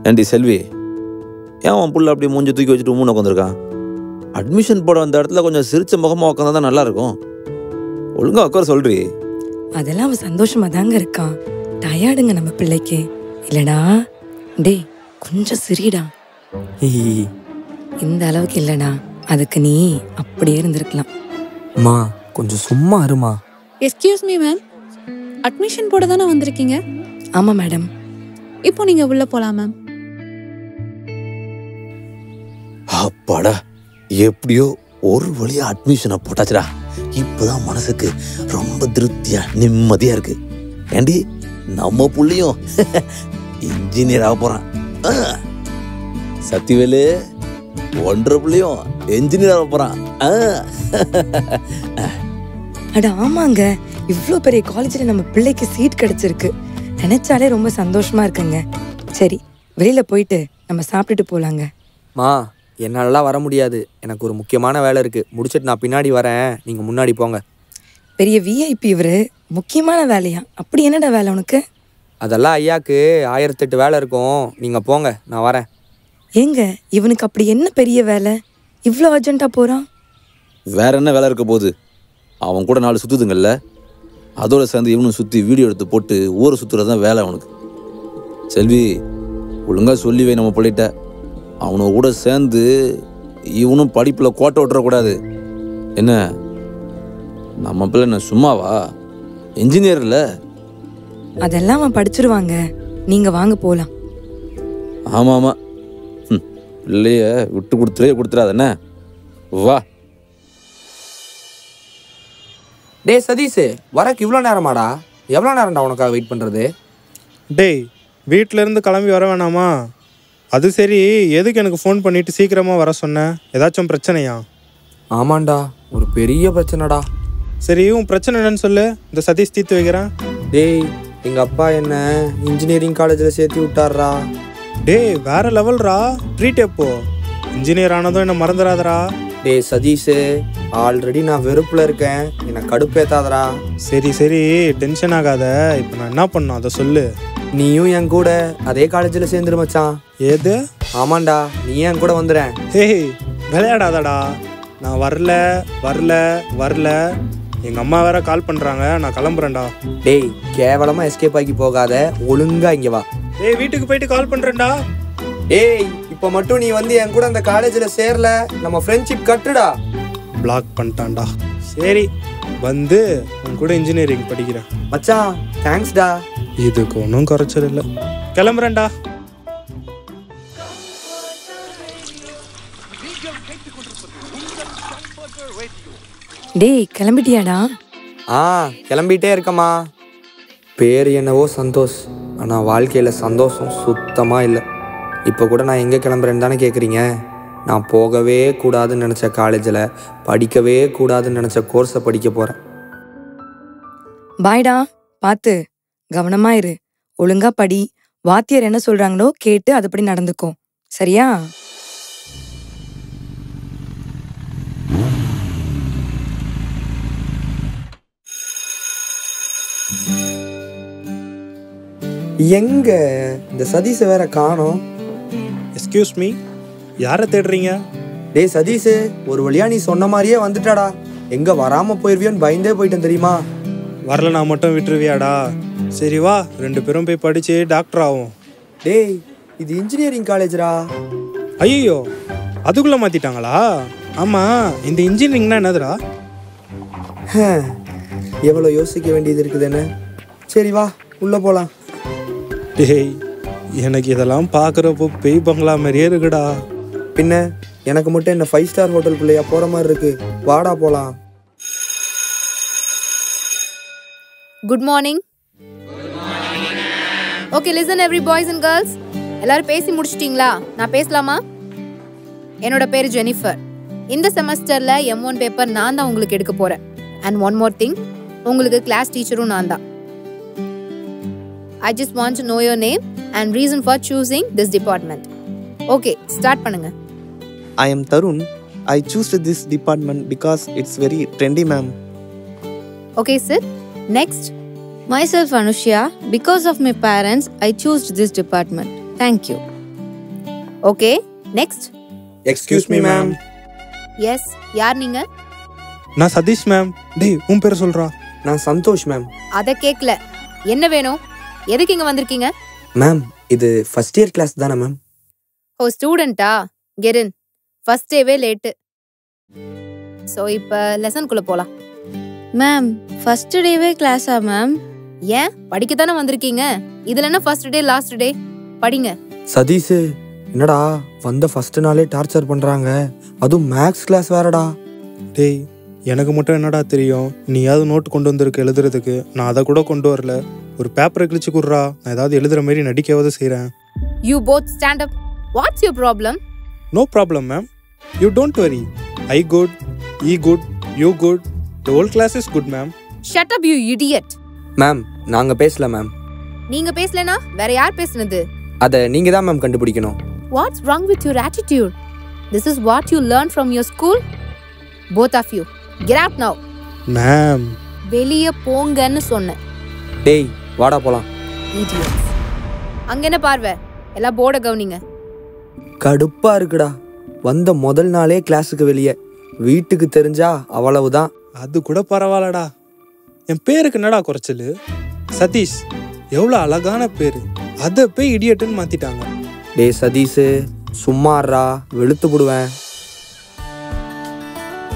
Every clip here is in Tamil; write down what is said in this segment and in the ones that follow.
ஏண்டி செல்வி, ஏன் உன் புள்ள அப்படி மூஞ்சி தூக்கி வச்சுட்டு மூணு உட்காந்துருக்கான்? அட்மிஷன் போட வந்த இடத்துல கொஞ்சம் சிரிச்ச முகமாக உட்காந்தா தான் நல்லா இருக்கும். ஒழுங்கா உட்கார சொல்றி. அதெல்லாம் அவன் சந்தோஷமா தாங்க இருக்கான். டயர்டுங்க நம்ம பிள்ளைக்கு இல்லடா. டேய் கொஞ்சம் சிரிடா. இந்த அளவுக்கு இல்லடா, அதுக்கு நீ அப்படியே இருந்திருக்கலாம். அம்மா கொஞ்சம் சும்மா இருமா. எஸ்கியூஸ் மீ மேம், அட்மிஷன் போட தானே வந்திருக்கீங்க? ஆமா மேடம். இப்போ நீங்க உள்ள போலாம் மேம். அப்பாடா, எப்படியோ ஒரு வழியா அட்மிஷனை போட்டாச்சுடா. இப்பதான் மனசுக்கு ரொம்ப திருப்தியா நிம்மதியா இருக்கு. ஏண்டி நம்ம புள்ளையும் இன்ஜினியர் ஆக போறான். சத்திவேலு ஒன்றரை புள்ளையும் இன்ஜினியர் ஆக போறான். அட ஆமாங்க, இவ்ளோ பெரிய காலேஜ்ல நம்ம பிள்ளைக்கு சீட் கிடைச்சிருக்கு. நினைச்சாலே ரொம்ப சந்தோஷமா இருக்குங்க. சரி, வெளியில போயிட்டு நம்ம சாப்பிட்டுட்டு போலாங்க. மா என்னாலலாம் வர முடியாது, எனக்கு ஒரு முக்கியமான வேலை இருக்கு. முடிச்சிட்டு நான் பின்னாடி வரேன், நீங்க முன்னாடி போங்க. பெரிய விஐபி இவரு, முக்கியமான வேலையா? அப்படி என்னடா வேலை உனக்கு? அதெல்லாம் ஐயாக்கு 1008 வேலை இருக்கும், நீங்க போங்க, நான் வரேன். ஏங்க இவனுக்கு அப்படி என்ன பெரிய வேலை, இவ்வளோ அர்ஜென்ட்டா போறான்? வேற என்ன வேலை இருக்க போகுது? அவன் கூட 4 சுத்துதுங்கல்ல, அதோட சேர்ந்து இவனும் சுற்றி வீடியோ எடுத்து போட்டு ஊரை சுற்றுறது தான் வேலை அவனுக்கு. செல்வி, ஒழுங்காக சொல்லி வை நம்ம பிள்ளைகிட்ட. அவனை கூட சேர்ந்து இவனும் படிப்பில் கோட்டை விட்டுறக்கூடாது. என்ன நம்ம பிள்ளை என்ன சும்மாவா? இன்ஜினியர் இல்லை? அதெல்லாம் அவன் படிச்சிருவாங்க, நீங்க வாங்க போலாம். ஆமாம் ஆமாம், பிள்ளைய விட்டு கொடுத்துடாத என்ன. வா. டே சதீஷ், வரக்கு இவ்வளோ நேரமாடா? எவ்வளோ நேரம்டா உனக்காக வெயிட் பண்ணுறது? டேய் வீட்டிலேருந்து கிளம்பி வர வேணாமா? அது சரி, எதுக்கு எனக்கு ஃபோன் பண்ணிவிட்டு சீக்கிரமாக வர சொன்னேன்? ஏதாச்சும் பிரச்சனையா? ஆமாண்டா, ஒரு பெரிய பிரச்சனைடா. சரி, உன் பிரச்சனை என்னன்னு சொல்லு, இந்த சதீஷ் தீர்த்து வைக்கிறேன். டேய் எங்கள் அப்பா என்ன இன்ஜினியரிங் காலேஜில் சேர்த்து விட்டார்றா. டேய் வேற லெவல்ரா, ட்ரீட் எப்போ? இன்ஜினியர் ஆனதும் என்ன மறந்துடாதரா. டேய் சதீஷ், ஆல்ரெடி நான் வெறுப்பில் இருக்கேன், என்னை கடுப்பேத்தாதரா. சரி சரி, டென்ஷன் ஆகாத. இப்போ நான் என்ன பண்ணணும் அதை சொல்லு. நீயும் என் கூட அதே காலேஜில் சேர்ந்துரு மச்சான். ஏது? ஆமாண்டா, நீ என் கூட வந்துடுறேன். ஹேய் விளையாடாதடா. நான் வரல வரல வரல, எங்கள் அம்மா வேற கால் பண்ணுறாங்க, நான் கிளம்புறேன்டா. டேய் கேவலமாக எஸ்கேப் ஆகி போகாத, ஒழுங்கா இங்கே வா. டேய் வீட்டுக்கு போயிட்டு கால் பண்ணுறேன்டா. டேய் இப்போ மட்டும் நீ வந்து என் கூட அந்த காலேஜில் சேரல, நம்ம ஃப்ரெண்ட்ஷிப் கட்டுடா. பிளாக் பண்ணிட்டான்டா. சரி வந்து உன் கூட இன்ஜினியரிங் படிக்கிறேன். மச்சான் தேங்க்ஸ்டா. இதுக்கு ஒன்றும் குறைச்சல் இல்லை, கிளம்புறேன்டா. டேய் கிளம்பிட்டியாடா? கிளம்பிட்டே இருக்கம்மா. பேர் என்னவோ சந்தோஷ், ஆனால் வாழ்க்கையில் சந்தோஷம் சுத்தமாக இல்லை. இப்போ கூட நான் எங்கே கிளம்புறேன்னு தானே கேட்குறீங்க. நான் போகவே கூடாதுன்னு நினச்ச காலேஜில், படிக்கவே கூடாதுன்னு நினச்ச கோர்ஸை படிக்க போகிறேன். பாய்டா, பார்த்து கவனமா இரு, ஒழுங்கா படி, வாத்தியார் என்ன சொல்றாங்களோ கேட்டு அதுபடி நடந்துக்கோ, சரியா? எங்க இந்த சதீஷை வேற காணோம். எஸ்கியூஸ் மீ, யாரை தேடுறீங்க? டேய் சதீஷ், ஒரு வழியா நீ சொன்ன மாதிரியே வந்துட்டாடா. எங்க வராமல் போயிருவியோன்னு பயந்தே போயிட்டேன் தெரியுமா. வரல நான் மட்டும் விட்டுருவியாடா? சரி வா, 2 பேரும் போய் படிச்சு டாக்டர் ஆகும். டேய் இது இன்ஜினியரிங் காலேஜ்ரா. ஐயோ, அதுக்குள்ளே மாற்றிட்டாங்களா? ஆமாம், இந்த இன்ஜினியரிங்னா என்னதுடா? எவ்வளோ யோசிக்க வேண்டியது இருக்குதுன்னு. சரி வா உள்ளே போகலாம். டேய் எனக்கு இதெல்லாம் பார்க்குறப்போ பேய் பங்களா மாதிரியே இருக்குடா. பின்ன எனக்கு மட்டும் என்ன 5 ஸ்டார் ஹோட்டலுக்குள்ளேயா போகிற மாதிரி இருக்கு? வாடா போகலாம். Good morning. Okay listen every boys and girls, எல்லாரும் பேசி முடிச்சிட்டிங்களா? நான் பேசலாமா? என்னோட பேர் ஜெனிஃபர். இந்த செமஸ்டரில் M1 பேப்பர் நான் தான் உங்களுக்கு எடுக்க போகிறேன். அண்ட் ஒன் மோர் திங், உங்களுக்கு கிளாஸ் டீச்சரும் நான் தான். I just want to know your name and reason for choosing this department. Okay, start பண்ணுங்க. I am Tarun. I choose this department because it's very trendy, ma'am. Okay, sir. Next. Myself Anushya. Because of my parents, I chose this department. Thank you. Okay, next. Excuse me ma'am. Yes, யார் நீங்க? நான் சதீஷ் மேம். டேய் உன் பேரை சொல்றா. நான் சந்தோஷ் மேம். அத கேக்கல. என்ன வேணும்? எதுக்கு இங்க வந்திருக்கீங்க? மேம் இது ஃபர்ஸ்ட் இயர் கிளாஸ் தானே மேம்? ஓ, ஸ்டூடெண்டா? Get in. ஃபர்ஸ்ட் டேவே லேட்டு. சோ இப்ப லெசன்குள்ள போலாம். மேம் ஃபர்ஸ்ட் டேவே கிளாஸா மேம்? ஏன், படிக்க தானே வந்திருக்கீங்க. இதுல என்ன ஃபர்ஸ்ட் டே லாஸ்ட் டே? படிங்க. சதீஷ் என்னடா வந்த ஃபர்ஸ்ட் நாளே டார்ச்சர் பண்றாங்க, அதுவும் மேக்ஸ் கிளாஸ் வேறடா. டேய் எனக்கு மட்டும் என்னடா தெரியும், நீயாவது நோட்டு கொண்டு வந்திருக்க எழுதுறதுக்கு. நான் அதை கூட கொண்டு வரல. ஒரு பேப்பரை கிழிச்சு குடுறா, நான் ஏதாவது எழுதுற மாதிரி நடிக்கவாது செய்கிறேன். You both stand up. What's your problem? No problem ma'am, you don't worry. I good, he good, you good, the whole class is good ma'am. Shut up you idiot. Ma'am நாங்க பேசல மேம். நீங்க பேசலனா வேற யார் பேசுனது? அதை நீங்க தான் மேம் கண்டுபிடிக்கணும். What's wrong with your attitude? This is what you learned from your school? Both of you, get out now. Ma'am வெளிய போங்கன்னு சொன்னேன். டேய் வாடா போலாம். Idiots. அங்க என்ன பார்வை? எல்லாம் போர்டை கவனிங்க. கடுப்பா இருக்குடா, வந்த முதல் நாளே கிளாஸுக்கு வெளியே. வீட்டுக்கு தெரிஞ்சா அவ்வளவுதான். அது கூட பரவாயில்லடா. என் பேருக்கு என்னடா குறைச்சல்? சதீஷ் எவ்வளோ அழகான பேரு, அதை போய் இடியட்டுன்னு மாத்திட்டாங்க. டேய் சதீஷ் சும்மாறா, வெளுத்து போடுவேன்.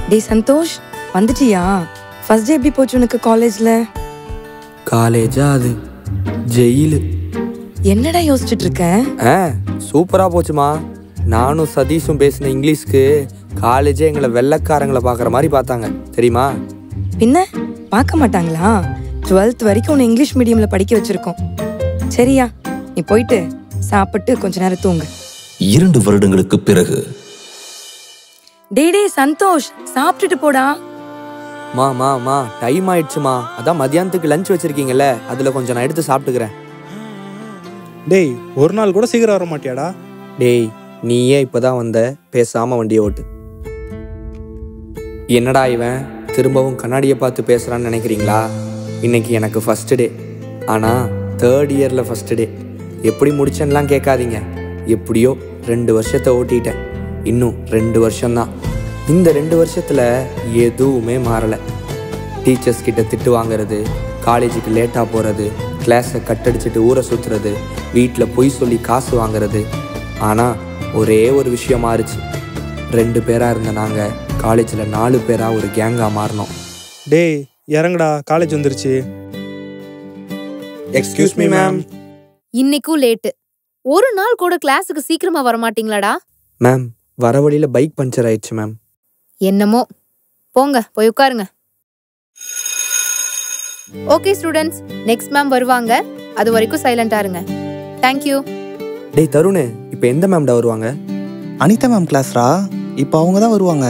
டேய் சந்தோஷ், வந்துட்டியா? ஃபர்ஸ்ட் டே எப்படி போச்சு உனக்கு காலேஜ்ல? காலேஜா அது ஜெயிலு. என்னடா யோசிச்சுட்டு இருக்க? சூப்பரா போச்சுமா. நானும் சதீஷும் பேசின இங்கிலீஷ்க்கு காலேஜே எங்களை வெள்ளைக்காரங்களை பார்க்குற மாதிரி பார்த்தாங்க தெரியுமா? பின்ன பார்க்க மாட்டாங்களா? 12th வரைக்கும் உன்னை இங்கிலீஷ் மீடியம்ல படிக்க வச்சிருக்கோம். சரியா, நீ போயிட்டு சாப்பிட்டு கொஞ்ச நேரம் தூங்கு. 2 வருடங்களுக்கு பிறகு. டே சந்தோஷ், சாப்பிட்டுட்டு போடா. மா டைம் ஆயிடுச்சுமா. அதான் மதியானத்துக்கு லஞ்ச் வச்சிருக்கீங்கல்ல, அதுல கொஞ்சம் நான் எடுத்து சாப்பிட்டுக்கிறேன். டேய் ஒரு நாள் கூட சீக்கிரம் வர மாட்டியாடா? டேய் நீயே இப்பதான் வந்த, பேசாம வண்டியை ஓட்டு. என்னடா இவன் திரும்பவும் கண்ணாடியை பார்த்து பேசுறான்னு நினைக்கிறீங்களா? இன்னைக்கு எனக்கு ஃபர்ஸ்ட் டே, ஆனா 3rd இயர்ல ஃபர்ஸ்ட் டே. எப்படி முடிச்சேன்லாம் கேட்காதீங்க. எப்படியோ 2 வருஷத்தை ஓட்டிட்டேன். இன்னும் 2 வருஷம்தான். இந்த 2 வருஷத்துல எதுவுமே மாறலை. டீச்சர்ஸ் கிட்ட திட்டு வாங்குறது, காலேஜுக்கு லேட்டாக போகிறது, கிளாஸை கட்டடிச்சிட்டு ஊரை சுற்றுறது, வீட்டில் பொய் சொல்லி காசு வாங்குறது. ஆனால் ஒரே ஒரு விஷயம் மாறுச்சு. 2 பேராக இருந்த நாங்கள் காலேஜில் 4 பேராக ஒரு கேங்காக மாறினோம். டேய் இறங்குடா, காலேஜ் வந்துருச்சு. Excuse me ma'am. இன்னைக்கும் லேட்டு. ஒரு நாள் கூட கிளாஸுக்கு சீக்கிரமா வர மாட்டீங்களாடா? மேம் வர வழியில் பைக் பஞ்சர் ஆயிடுச்சு மேம். என்னமோ போங்க, போய் உட்காருங்க. ஓகே ஸ்டூடெண்ட்ஸ், நெக்ஸ்ட் மேம் வருவாங்க. அது வரைக்கும் சைலண்டா இருங்க. தேங்க்யூ. டேய் தருண், இப்போ எந்த மேம்டா வருவாங்க? அனிதா மேம் கிளாஸ்ரா, இப்போ அவங்க தான் வருவாங்க.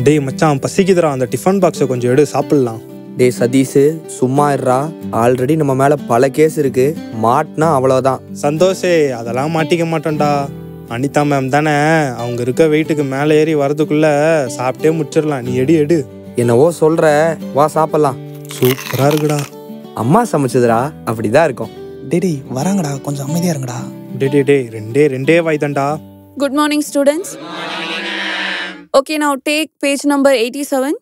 டேய் மச்சான் பசிக்குதுடா, அந்த டிஃபன் பாக்ஸை கொஞ்சம் எடு, சாப்பிடலாம். டேய் சதீஷ் சும்மா இருறா. ஆல்ரெடி நம்ம மேலே பல கேஸ் இருக்கு, மாட்டினா அவ்வளோதான். சந்தோஷே, அதெல்லாம் மாட்டிக்க மாட்டோம்டா. அனிதா மேம் தானே, அவங்க இருக்க வெயிட்டுக்கு மேலே ஏறி வரதுக்குள்ள சாப்பிட்டே முடிச்சிடலாம். நீ எடு. என்னவோ சொல்ற, வா சாப்பிடலாம். சூப்பரா இருக்குடா. அம்மா சமைச்சதுடா, அப்படிதான் இருக்கும். டேடி வராங்கடா, கொஞ்சம் அமைதியா இருங்கடா. டே ரெண்டே வாய்தான்டா. Good morning, students. Okay, now take page number 87.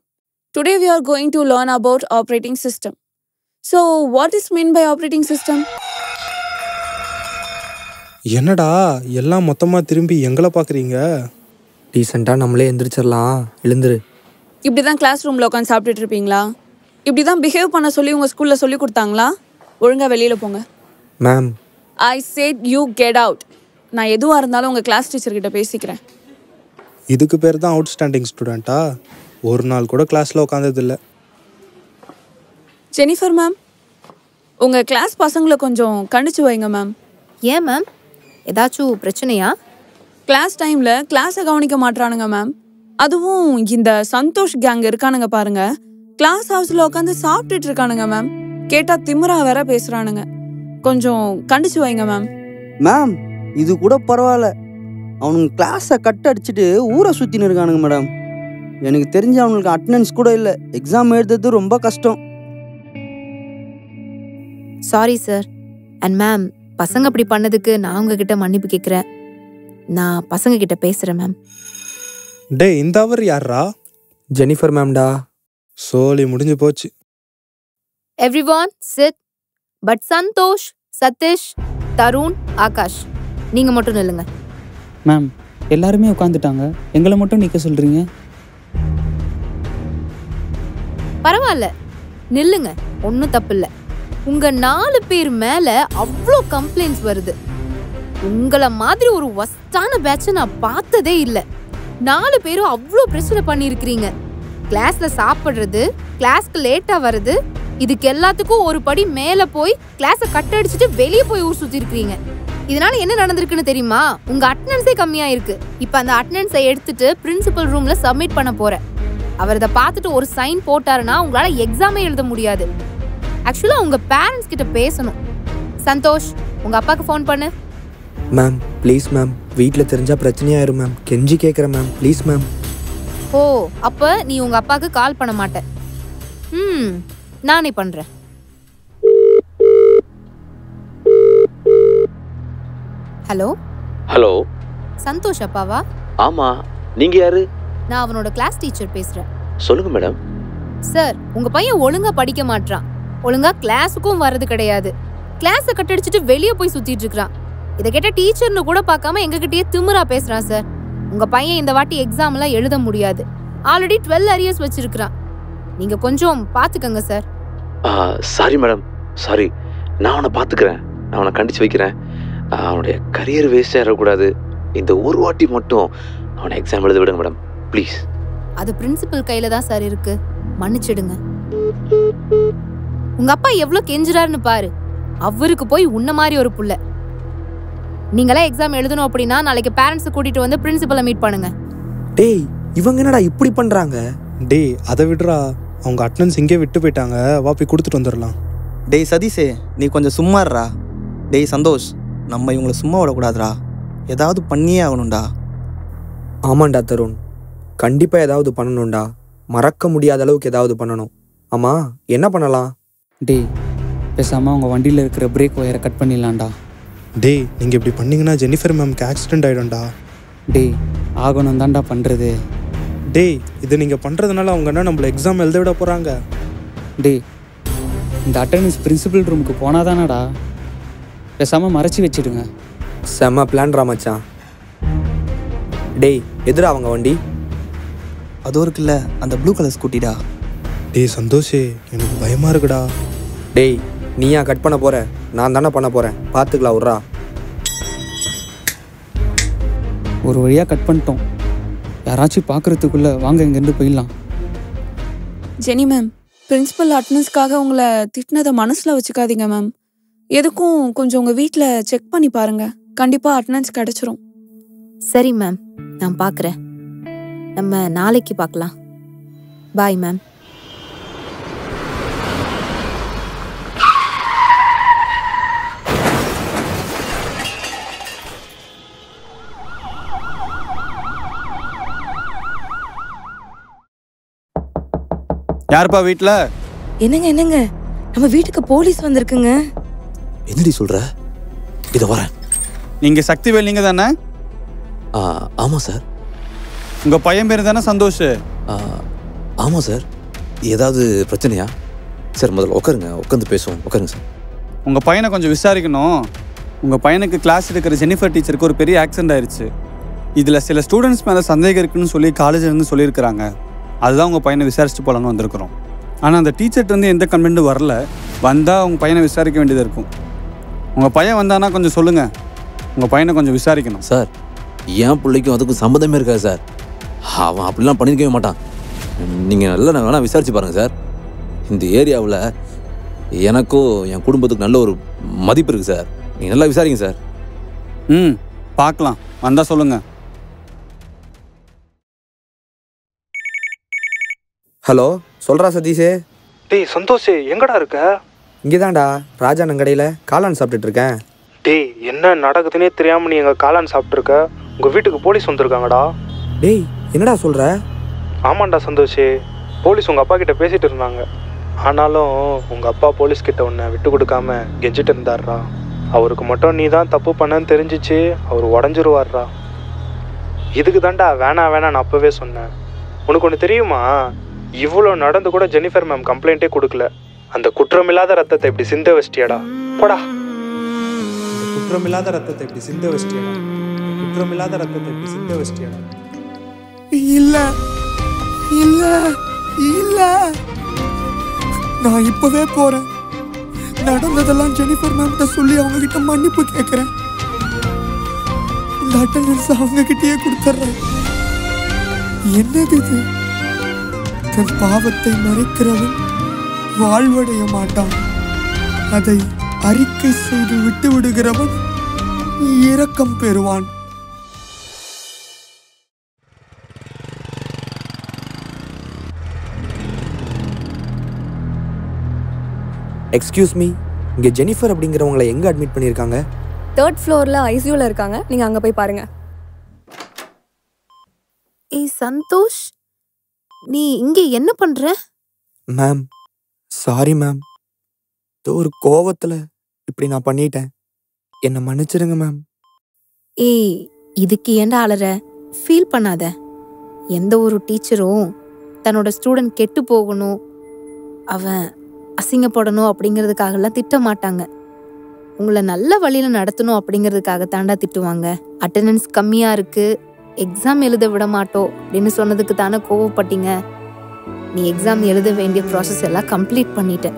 Today we are going to learn about operating system. So, what is meant by operating system? என்னடா எல்லாம் மொத்தமா திரும்பி எங்களை பாக்குறீங்க? டீசெண்டாக நம்மளே எந்திரிச்சிடலாம், எழுந்துரு. இப்படி தான் கிளாஸ் ரூமில் உட்காந்து சாப்பிட்டுட்டு இருப்பீங்களா? இப்படி தான் பிஹேவ் பண்ண சொல்லி உங்கள் ஸ்கூலில் சொல்லி கொடுத்தாங்களா? ஒழுங்காக வெளியில் போங்க. Ma'am I said you get out. நான் எதுவாக இருந்தாலும் உங்கள் கிளாஸ் டீச்சர்கிட்ட பேசிக்கிறேன். இதுக்கு பேர் தான் அவுட்ஸ்டாண்டிங் ஸ்டூடெண்ட்டா? ஒரு நாள் கூட கிளாஸ்ல உட்காந்ததில்ல. ஜெனிஃபர் மேம், உங்கள் கிளாஸ் பசங்களை கொஞ்சம் கண்டிச்சு வைங்க மேம். ஏன் மேம், ஏதாச்சும் பிரச்சனையா? கிளாஸ் டைமில் கிளாஸை கவனிக்க மாட்றானுங்க மேம். அதுவும் இந்த சந்தோஷ் கேங் இருக்கானுங்க பாருங்க, கிளாஸ் ஹவுஸில் உட்காந்து சாப்பிட்டுட்டு இருக்கானுங்க மேம். கேட்டால் திமிரா வேற பேசுகிறானுங்க. கொஞ்சம் கண்டிச்சு வைங்க மேம். மேம் இது கூட பரவாயில்ல, அவனுங்க கிளாஸை கட் அடிச்சுட்டு ஊரை சுற்றின்னு இருக்கானுங்க மேடம். எனக்கு தெரிஞ்சு அவனுக்கு அட்டெண்டன்ஸ் கூட இல்லை. எக்ஸாம் எழுதுறது ரொம்ப கஷ்டம். Sorry sir. அண்ட் மேம், பசங்க அப்படி பண்ணதுக்கு நான் உங்ககிட்ட மன்னிப்பு கேட்குறேன். நான் பசங்க கிட்ட பேசுறேன் மேம். டேய் இந்த அவர் யாரா? ஜெனிஃபர் மேம்டா. சோலி முடிஞ்சு போச்சு. Everyone sit. But Santhosh, Sathish, Tarun, Akash நீங்க மட்டும் நில்லுங்க. மேம் எல்லாருமே உட்காந்துட்டாங்க, எங்களை மட்டும் நிற்க சொல்கிறீங்க. பரவாயில்ல, நில்லுங்க, ஒன்றும் தப்பு இல்லை. உங்க 4 பேர் மேல அவ்வளோ கம்ப்ளைண்ட்ஸ் வருது. உங்களை மாதிரி ஒரு வஸ்டான பேட்சை நான் பார்த்ததே இல்லை. 4 பேரும் அவ்வளோ பிரச்சனை பண்ணியிருக்கிறீங்க. கிளாஸ்ல சாப்பிட்றது, கிளாஸ்க்கு லேட்டா வருது, இதுக்கு எல்லாத்துக்கும் ஒரு படி மேல போய் கிளாஸை கட் அடிச்சுட்டு வெளியே போய் ஊர் சுத்தி இருக்கிறீங்க. இதனால என்ன நடந்திருக்குன்னு தெரியுமா? உங்க அட்டெண்டன்ஸே கம்மியா இருக்கு. இப்ப அந்த அட்டெண்டன்ஸை எடுத்துட்டு பிரின்சிபல் ரூம்ல சப்மிட் பண்ண போறேன். அவர் இதை பார்த்துட்டு ஒரு சைன் போட்டாருன்னா உங்களால எக்ஸாமே எழுத முடியாது. ஆக்சுவலா உங்க பேரண்ட்ஸ் கிட்ட பேசணும். சந்தோஷ், உங்க அப்பாக்கு ஃபோன் பண்ணு. மேம் ப்ளீஸ் மேம், வீட்டில் தெரிஞ்சா பிரச்சனையாயிரும் மேம். கெஞ்சி கேட்குறேன் மேம், ப்ளீஸ் மேம். ஓ, அப்ப நீ உங்க அப்பாக்கு கால் பண்ண மாட்ட. நானே பண்றேன். ஹலோ ஹலோ, சந்தோஷ் அப்பாவா? ஆமா, நீங்க யாரு? நான் அவனோட கிளாஸ் டீச்சர் பேசுறேன். சொல்லுங்க மேடம். சார், உங்க பையன் ஒழுங்கா படிக்க மாட்டான். ஒழுங்கா கிளாஸுக்கும் வர்றது கிடையாது. கிளாஸை கட்டடிச்சிட்டு வெளியே போய் சுத்திட்டு இருக்கான். இதை கேட்ட டீச்சர்னு கூட பார்க்காம எங்ககிட்டயே திமிரா பேசுறான் சார். உங்க பையன் இந்த வாட்டி எக்ஸாம்லாம் எழுத முடியாது. ஆல்ரெடி 12 அரியர்ஸ் வச்சிருக்கான். நீங்க கொஞ்சம் பாத்துக்கங்க சார். Sorry madam, sorry. நான் அவனை பாத்துக்கிறேன், நான் அவனை கண்டிச்சு வைக்கிறேன். அவனுடைய கரியர் வேஸ்ட் ஆகிடக்கூடாது. இந்த ஒரு வாட்டி மட்டும் அவனை எக்ஸாம் எழுத விடுங்க மேடம், ப்ளீஸ். அது பிரின்சிபல் கையில தான் சார் இருக்கு, மன்னிச்சிடுங்க. உங்க அப்பா எவ்வளவு கெஞ்சுறாருன்னு பாரு. அவருக்கு போய் உன்ன மாதிரி ஒரு புள்ள. நீங்களாம் எக்ஸாம் எழுதணும் அப்படின்னா நாளைக்கு பேரண்ட்ஸை கூட்டிட்டு வந்து பிரின்சிபலை மீட் பண்ணுங்க. டேய் இவங்க என்னடா இப்படி பண்றாங்க? டேய் அதை விடுறா, அவங்க அட்டெண்டன்ஸ் இங்கே விட்டு போயிட்டாங்க, வா போய் கொடுத்துட்டு வந்துடலாம். டேய் சதீஷே, நீ கொஞ்சம் சும்மாடுறா. டேய் சந்தோஷ், நம்ம இவங்களை சும்மா விடக்கூடாதுடா, ஏதாவது பண்ணியே ஆகணும்டா. ஆமாண்டா தருண், கண்டிப்பாக ஏதாவது பண்ணணும்டா. மறக்க முடியாத அளவுக்கு ஏதாவது பண்ணணும். ஆமாம், என்ன பண்ணலாம்? டேய் பேசாமல் அவங்க வண்டியில் இருக்கிற பிரேக் ஒயரை கட் பண்ணிடலாம்டா. டேய் நீங்கள் இப்படி பண்ணீங்கன்னா ஜெனிஃபர் மேம்க்கு ஆக்சிடென்ட் ஆகிடும்டா. டேய் ஆகணும் தான்டா பண்ணுறது. டேய் இதை நீங்கள் பண்ணுறதுனால அவங்க என்ன நம்மளை எக்ஸாம் எழுத விட போகிறாங்க? டேய் இந்த அட்டெண்டன்ஸ் பிரின்சிபல் ரூமுக்கு போனால் தானடா. பேசாமல் மறைச்சி வச்சிடுங்க. செம்ம பிளான்ரா மச்சான். டேய் எதிரா அவங்க வண்டி? அதுவும் இருக்குல்ல, அந்த ப்ளூ கலர் ஸ்கூட்டிடா. டேய் சந்தோஷே, எனக்கு பயமாக இருக்குடா. டேய் நீயா கட் பண்ண போற? நான் தானே பண்ண போகிறேன், பார்த்துக்கலாம் விட்றா. ஒரு வழியாக கட் பண்ணிட்டோம். யாராச்சும் பார்க்குறதுக்குள்ளே வாங்க இங்கேருந்து போயிடலாம். ஜெனி மேம், பிரின்சிபல் அட்டனன்ஸ்க்காக உங்களை திட்டினதை மனசில் வச்சுக்காதீங்க மேம். எதுக்கும் கொஞ்சம் உங்கள் வீட்டில் செக் பண்ணி பாருங்க. கண்டிப்பாக அட்டனன்ஸ் கிடைச்சிரும். சரி மேம், நான் பார்க்குறேன். நம்ம நாளைக்கு பார்க்கலாம். Bye ma'am. யாருப்பா வீட்டில்? என்னங்க நம்ம வீட்டுக்கு போலீஸ் வந்திருக்குங்க. என்னடி சொல்ற? இதை வரேன். நீங்கள் சக்திவேல் நீங்கள் தானே? ஆமாம் சார். உங்கள் பையன் பேர் தானே சந்தோஷ்? ஆமாம் சார். ஏதாவது பிரச்சனையா சார்? முதல்ல உட்காருங்க, உட்காந்து பேசுவோம். உட்காருங்க சார். உங்கள் பையனை கொஞ்சம் விசாரிக்கணும். உங்கள் பையனுக்கு கிளாஸ் எடுக்கிற ஜெனிஃபர் டீச்சருக்கு ஒரு பெரிய ஆக்சிடென்ட் ஆயிடுச்சு. இதில் சில ஸ்டூடெண்ட்ஸ் மேலே சந்தேகம் இருக்குன்னு சொல்லி காலேஜ்லேருந்து சொல்லியிருக்கிறாங்க. அதுதான் உங்கள் பையனை விசாரிச்சுட்டு போகலான்னு வந்திருக்கிறோம். ஆனால் அந்த டீச்சர்கிட்டருந்து எந்த கம்ப்ளைண்ட்டும் வரல. வந்தால் உங்கள் பையனை விசாரிக்க வேண்டியதாக இருக்கும். உங்கள் பையன் வந்தானா கொஞ்சம் சொல்லுங்கள். உங்கள் பையனை கொஞ்சம் விசாரிக்கணும் சார். என் பிள்ளைக்கும் அதுக்கும் சம்மந்தமே இருக்காது சார். அவன் அப்படிலாம் பண்ணியிருக்கவே மாட்டான். நீங்கள் நல்லா நான் வேணால் விசாரிச்சு பாருங்கள் சார். இந்த ஏரியாவில் எனக்கும் என் குடும்பத்துக்கு நல்ல ஒரு மதிப்பு இருக்குது சார். நீங்கள் நல்லா விசாரிங்க சார். பார்க்கலாம், வந்தால் சொல்லுங்கள். ஹலோ, சொல்கிறா சதீஷே. டேய் சந்தோஷே, எங்கடா இருக்க? இங்கே தான்டா, ராஜா நங்கடையில் காளான் சாப்பிட்டுட்டு இருக்கேன். டேய் என்ன நடக்குதுன்னே தெரியாமல் நீ எங்கள் காளான் சாப்பிட்ருக்க. உங்கள் வீட்டுக்கு போலீஸ் வந்திருக்காங்கடா. டேய் என்னடா சொல்கிற? ஆமாண்டா சந்தோஷே, போலீஸ் உங்கள் அப்பா கிட்ட பேசிகிட்டு இருந்தாங்க. ஆனாலும் உங்கள் அப்பா போலீஸ்கிட்ட உன்னை விட்டு கொடுக்காம கெஞ்சிட்டு இருந்தார்ரா. அவருக்கு மட்டும் நீ தான் தப்பு பண்ணன்னு தெரிஞ்சிச்சு அவர் உடஞ்சிருவார்ரா. இதுக்கு தாண்டா வேணாம் நான் அப்போவே சொன்னேன். உனக்கு ஒன்று தெரியுமா, இவ்வளோ நடந்து கூட ஜெனிஃபர் மேம் கம்ப்ளைண்ட்டே கொடுக்கல. அந்த குற்றமில்லாத ரத்தத்தை இப்படி சிந்த வச்சிட்டியாடா, போடா. குற்றமில்லாத ரத்தத்தை இப்படி சிந்த வச்சிட்டியாடா, குற்றமில்லாத ரத்தத்தை இப்படி சிந்த வச்சிட்டியாடா. இல்லை இல்லை இல்லை, நான் இப்போவே போகிறேன். நடந்ததெல்லாம் ஜெனிஃபர் மேம்கிட்ட சொல்லி அவங்ககிட்ட மன்னிப்பு கேட்குறேன். இந்த அட்டெண்டன்ஸ் அவங்ககிட்டயே கொடுத்துட்றேன். என்னது இது? தன் பாவத்தை மறைக்கிறவன் வாழ்வடைய மாட்டான், அதை அறிக்கை செய்து விட்டு விடுகிறவன் இரக்கம் பெறுவான். எக்ஸ்கியூஸ் மீ, இங்கே ஜெனிஃபர் அப்படிங்கிறவங்களை எங்கே அட்மிட் பண்ணியிருக்காங்க? 3rd ஃப்ளோரில் ஐசியூவில் இருக்காங்க. நீங்கள் அங்கே போய் பாருங்கள். ஏய் சந்தோஷ், நீ இங்கே என்ன பண்ணுற? மேம் சாரி மேம், ஒரு கோவத்தில் இப்படி நான் பண்ணிட்டேன், என்னை மன்னிச்சிடுங்க மேம். ஏய் இதுக்கு ஏன்டா அலற? ஃபீல் பண்ணாத. எந்த ஒரு டீச்சரும் தன்னோட ஸ்டூடெண்ட் கெட்டு போகணும், அவன் அசிங்கப்படணும் அப்படிங்கிறதுக்காகலாம் திட்ட மாட்டாங்க. உங்களை நல்ல வழியில் நடத்தணும் அப்படிங்கிறதுக்காக தாண்டா திட்டுவாங்க. அட்டெண்டன்ஸ் கம்மியாக இருக்குது, எக்ஸாம் எழுத விட மாட்டோம் அப்படின்னு சொன்னதுக்கு தானே கோவப்பட்டீங்க. நீ எக்ஸாம் எழுத வேண்டிய ப்ராசஸ் எல்லாம் கம்ப்ளீட் பண்ணிட்ட.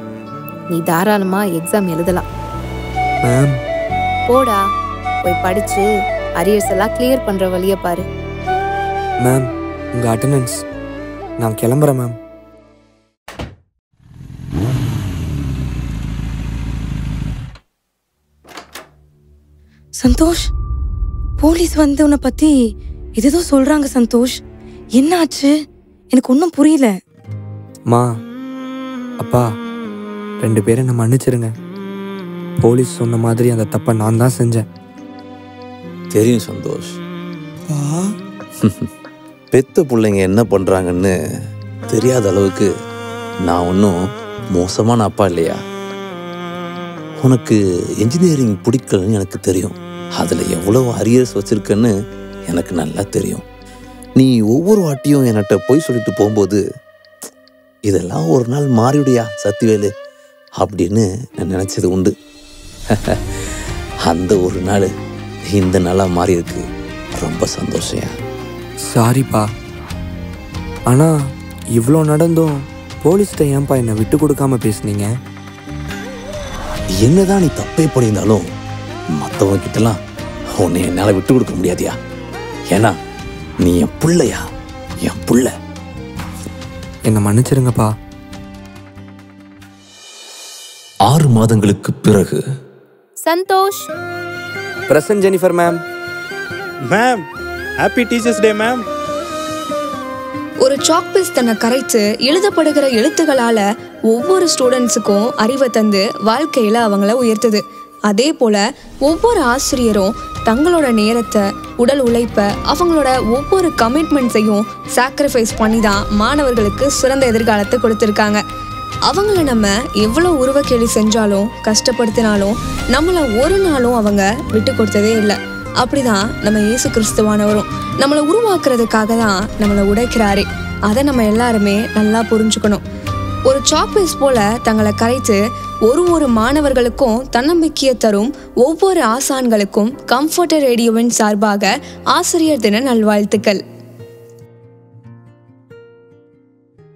நீ தாராளமாக எக்ஸாம் எழுதலாம். போடா, போய் படித்து அரியர்ஸ் எல்லாம் கிளியர் பண்ணுற வழியை பாரு. மேம் உங்கள் அட்டெண்டன்ஸ். நான் கிளம்புறேன் மேம். சந்தோஷ், போலீஸ் வந்து உன்னை பத்தி ஏதோ சொல்றாங்க. சந்தோஷ், என்ன ஆச்சு? எனக்கு ஒன்றும் புரியல. மா அப்பா 2 பேரும் என்னை மன்னிச்சிருங்க. போலீஸ் சொன்ன மாதிரி அந்த தப்பை நான் தான் செஞ்சேன். தெரியும் சந்தோஷ், பெத்த பிள்ளைங்க என்ன பண்றாங்கன்னு தெரியாத அளவுக்கு நான் ஒன்றும் மோசமான அப்பா இல்லையா. உனக்கு இன்ஜினியரிங் பிடிக்கலன்னு எனக்கு தெரியும். அதில் எவ்வளோ அரியர்ஸ் வச்சுருக்கன்னு எனக்கு நல்லா தெரியும். நீ ஒவ்வொரு வாட்டியும் என்கிட்ட போய் சொல்லிட்டு போகும்போது இதெல்லாம் ஒரு நாள் மாறிவிடியா சத்திவேலு அப்படின்னு நான் நினச்சது உண்டு. அந்த ஒரு நாள் இந்த நாளாக மாறி இருக்கு. ரொம்ப சந்தோஷம். சாரிப்பா, ஆனால் இவ்வளோ நடந்தும் போலீஸ்கிட்ட ஏன்பா என்னை விட்டு கொடுக்காம பேசுனீங்க? என்னதான் நீ தப்பே பண்ணியிருந்தாலும் மற்றவங்க கிட்டலாம் உன்னை என்னால் விட்டு கொடுக்க முடியாதியா. ஏன்னா நீ என் பிள்ளையா, என் பிள்ளை. என்னை மன்னிச்சிருங்கப்பா. 6 மாதங்களுக்கு பிறகு Santhosh. Present Jennifer ma'am. Ma'am happy teachers day ma'am. ஒரு சாக்பீஸ் தன்னை கரைச்சு எழுதப்படுகிற எழுத்துக்களால ஒவ்வொரு ஸ்டூடெண்ட்ஸுக்கும் அறிவை தந்து வாழ்க்கையில அவங்கள உயர்த்துது. அதே போல ஒவ்வொரு ஆசிரியரும் தங்களோட நேரத்தை, உடல் உழைப்பை, அவங்களோட ஒவ்வொரு கமிட்மெண்ட்ஸையும் சாக்ரிஃபைஸ் பண்ணி தான் மாணவர்களுக்கு சிறந்த எதிர்காலத்தை கொடுத்துருக்காங்க. அவங்கள நம்ம எவ்வளோ உருவக்கேலி செஞ்சாலும் கஷ்டப்படுத்தினாலும் நம்மளை ஒரு நாளும் அவங்க விட்டு கொடுத்ததே இல்லை. அப்படிதான் நம்ம இயேசு கிறிஸ்துவானவரும் நம்மளை உருவாக்குறதுக்காக தான் நம்மளை உடைக்கிறாரே. அதை நம்ம எல்லாருமே நல்லா புரிஞ்சுக்கணும். ஒரு சாக்பீஸ் போல தங்களை கரைத்து ஒரு மாணவர்களுக்கும் தன்னம்பிக்கையை தரும் ஒவ்வொரு ஆசான்களுக்கும் கம்ஃபர்டர் ரேடியோவின் சார்பாக ஆசிரியர் தின நல்வாழ்த்துக்கள்.